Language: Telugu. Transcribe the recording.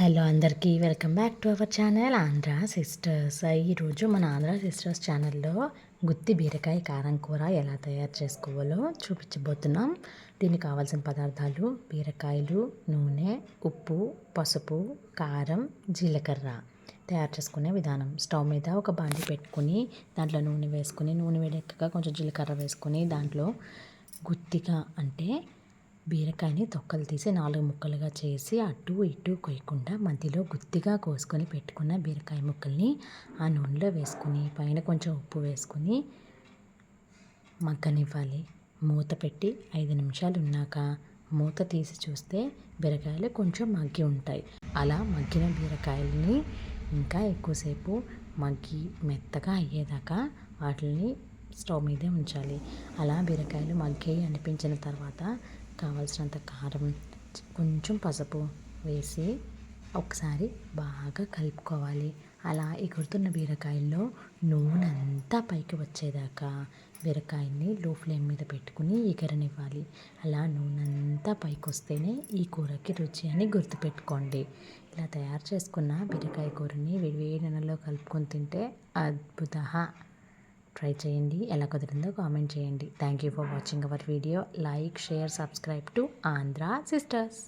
హలో అందరికీ welcome back to our channel Andhra sisters. ఈరోజు మన ఆంధ్ర సిస్టర్స్ ఛానల్లో గుత్తి బీరకాయ కారం కూర ఎలా తయారు చేసుకోవాలో చూపించబోతున్నాం. దీనికి కావాల్సిన పదార్థాలు: బీరకాయలు, నూనె, ఉప్పు, పసుపు, కారం, జీలకర్ర. తయారు చేసుకునే విధానం: స్టవ్ మీద ఒక బాండి పెట్టుకుని దాంట్లో నూనె వేసుకుని, నూనె వేడెక్కగా కొంచెం జీలకర్ర వేసుకుని దాంట్లో గుత్తిగా అంటే బీరకాయని తొక్కలు తీసి 4 ముక్కలుగా చేసి అటు ఇటు కొయ్యకుండా మధ్యలో గుత్తిగా కోసుకొని పెట్టుకున్న బీరకాయ ముక్కల్ని ఆ నూనెలో వేసుకుని పైన కొంచెం ఉప్పు వేసుకుని మగ్గనివ్వాలి. మూత పెట్టి 5 నిమిషాలు ఉన్నాక మూత తీసి చూస్తే బీరకాయలు కొంచెం మగ్గి ఉంటాయి. అలా మగ్గిన బీరకాయలని ఇంకా ఎక్కువసేపు మగ్గి మెత్తగా అయ్యేదాకా వాటిని స్టవ్ మీదే ఉంచాలి. అలా బీరకాయలు మగ్గాయి అనిపించిన తర్వాత కావలసినంత కారం, కొంచెం పసుపు వేసి ఒకసారి బాగా కలుపుకోవాలి. అలా ఎగురుతున్న బీరకాయల్లో నూనె అంతా పైకి వచ్చేదాకా బీరకాయని లో ఫ్లేమ్ మీద పెట్టుకుని ఎగరనివ్వాలి. అలా నూనె అంతా పైకి వస్తేనే ఈ కూరకి రుచి అని గుర్తుపెట్టుకోండి. ఇలా తయారు చేసుకున్న బీరకాయ కూరని వేడి నూనెలో కలుపుకొని తింటే అద్భుత. ట్రై చేయండి. ఎలా కుదిరిందో కామెంట్ చేయండి. Thank you for watching our video. Like, share, subscribe to Andhra sisters.